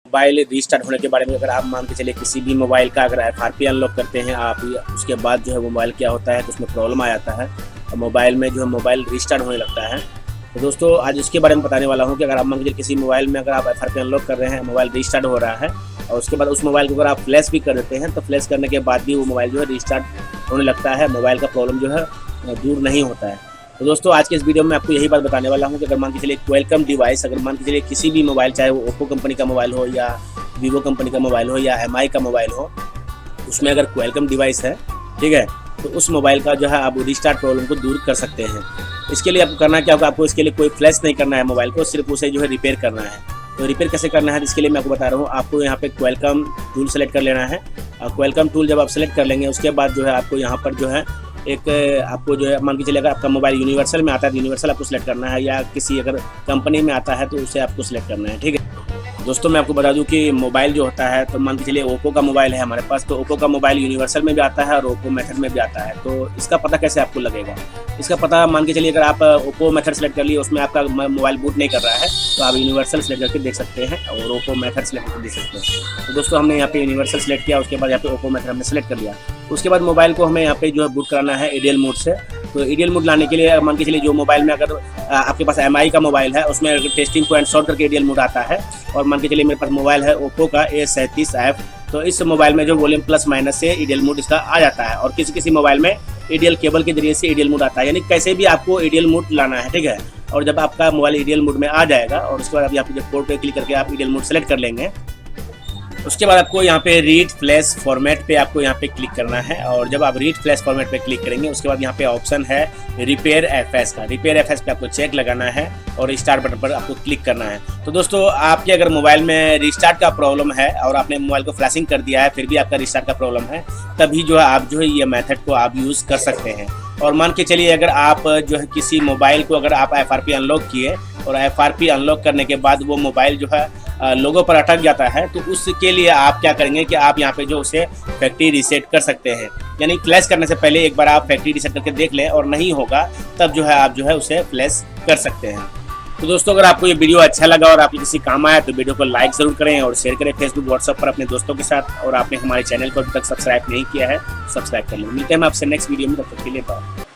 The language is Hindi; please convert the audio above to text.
मोबाइल रीस्टार्ट होने के बारे में अगर आप मान के चलिए किसी भी मोबाइल का अगर FRP अनलॉक करते हैं आप, उसके बाद जो है मोबाइल क्या होता है तो उसमें प्रॉब्लम आ जाता है और मोबाइल में जो है मोबाइल रीस्टार्ट होने लगता है। तो दोस्तों आज उसके बारे में बताने वाला हूँ कि अगर आप मान के चलिए किसी मोबाइल में अगर आप FRP अनलॉक कर रहे हैं, मोबाइल रीस्टार्ट हो रहा है और उसके बाद उस मोबाइल को अगर आप फ्लैश भी कर देते हैं तो फ्लैश करने के बाद भी वो मोबाइल जो है रीस्टार्ट होने लगता है, मोबाइल का प्रॉब्लम जो है दूर नहीं होता है। तो दोस्तों आज के इस वीडियो में आपको यही बात बताने वाला हूँ कि अगर मान के चलिए क्वालकॉम डिवाइस, अगर मान के चलिए किसी भी मोबाइल, चाहे वो ओप्पो कंपनी का मोबाइल हो या वीवो कंपनी का मोबाइल हो या MI का मोबाइल हो, उसमें अगर क्वालकॉम डिवाइस है, ठीक है, तो उस मोबाइल का जो है आप रीस्टार्ट प्रॉब्लम को दूर कर सकते हैं। इसके लिए आपको करना क्या होगा, आपको इसके लिए कोई फ्लैश नहीं करना है मोबाइल को, सिर्फ उसे जो है रिपेयर करना है। तो रिपेयर कैसे करना है इसके लिए मैं आपको बता रहा हूँ। आपको यहाँ पे क्वालकॉम टूल सेलेक्ट कर लेना है और क्वालकॉम टूल जब आप सेलेक्ट कर लेंगे उसके बाद जो है आपको यहाँ पर जो है एक आपको जो है मान के चलिए अगर आपका मोबाइल यूनिवर्सल में आता है तो यूनिवर्सल आपको सेलेक्ट करना है, या किसी अगर कंपनी में आता है तो उसे आपको सेलेक्ट करना है, ठीक है। दोस्तों मैं आपको बता दूं कि मोबाइल जो होता है तो मान के चलिए ओप्पो का मोबाइल है हमारे पास, तो ओप्पो का मोबाइल यूनिवर्सल में भी आता है और ओप्पो मेथड में भी आता है। तो इसका पता कैसे आपको लगेगा, इसका पता मान के चलिए अगर आप ओप्पो मेथड सेलेक्ट कर लिए, उसमें आपका मोबाइल बूट नहीं कर रहा है तो आप यूनिवर्सल सेलेक्ट करके देख सकते हैं और ओप्पो मेथड सेलेक्ट करके देख सकते हैं। तो दोस्तों हमने यहाँ पे यूनिवर्सल सेलेक्ट किया, उसके बाद यहाँ पे ओप्पो मेथड हमने सेलेक्ट कर लिया। उसके बाद मोबाइल को हमें यहाँ पे जो है बूट कराना है एडियल मोड से। तो एडियल मोड लाने के लिए मान के चलिए जो मोबाइल में अगर आपके पास MI का मोबाइल है उसमें टेस्टिंग पॉइंट शॉर्ट करके एडियल मोड आता है, और मान के चलिए मेरे पास मोबाइल है ओप्पो का A37F, तो इस मोबाइल में जो वॉल्यूम प्लस माइनस से एडियल मोड इसका आ जाता है, और किसी किसी मोबाइल में एडियल केबल के जरिए से एडियल मोड आता है, यानी कैसे भी आपको एडियल मोड लाना है, ठीक है। और जब आपका मोबाइल एडियल मोड में आ जाएगा और उसके बाद आप यहाँ पे जब पोर्ट पे क्लिक करके आप एडियल मोड सेलेक्ट कर लेंगे, उसके बाद आपको यहाँ पे रीड फ्लैश फॉर्मेट पे आपको यहाँ पे क्लिक करना है। और जब आप रीड फ्लैश फॉर्मेट पे क्लिक करेंगे उसके बाद यहाँ पे ऑप्शन है रिपेयर FS का, रिपेयर FS पे आपको चेक लगाना है और स्टार्ट बटन पर आपको क्लिक करना है। तो दोस्तों आपके अगर मोबाइल में रिस्टार्ट का प्रॉब्लम है और आपने मोबाइल को फ्लैशिंग कर दिया है फिर भी आपका रिस्टार्ट का प्रॉब्लम है, तभी जो है आप जो है ये मेथड को आप यूज़ कर सकते हैं। और मान के चलिए अगर आप जो है किसी मोबाइल को अगर आप FRP अनलॉक किए और FRP अनलॉक करने के बाद वो मोबाइल जो है लोगों पर अटक जाता है, तो उसके लिए आप क्या करेंगे कि आप यहाँ पे जो उसे फैक्ट्री रीसेट कर सकते हैं, यानी फ्लैश करने से पहले एक बार आप फैक्ट्री रीसेट करके देख लें और नहीं होगा तब जो है आप जो है उसे फ्लैश कर सकते हैं। तो दोस्तों अगर आपको ये वीडियो अच्छा लगा और आपके किसी काम आया तो वीडियो को लाइक ज़रूर करें और शेयर करें फेसबुक व्हाट्सएप पर अपने दोस्तों के साथ, और आपने हमारे चैनल को अभी तक सब्सक्राइब नहीं किया है सब्सक्राइब कर लें। मिलते हैं हम आपसे नेक्स्ट वीडियो में, तब तक के लिए बाय।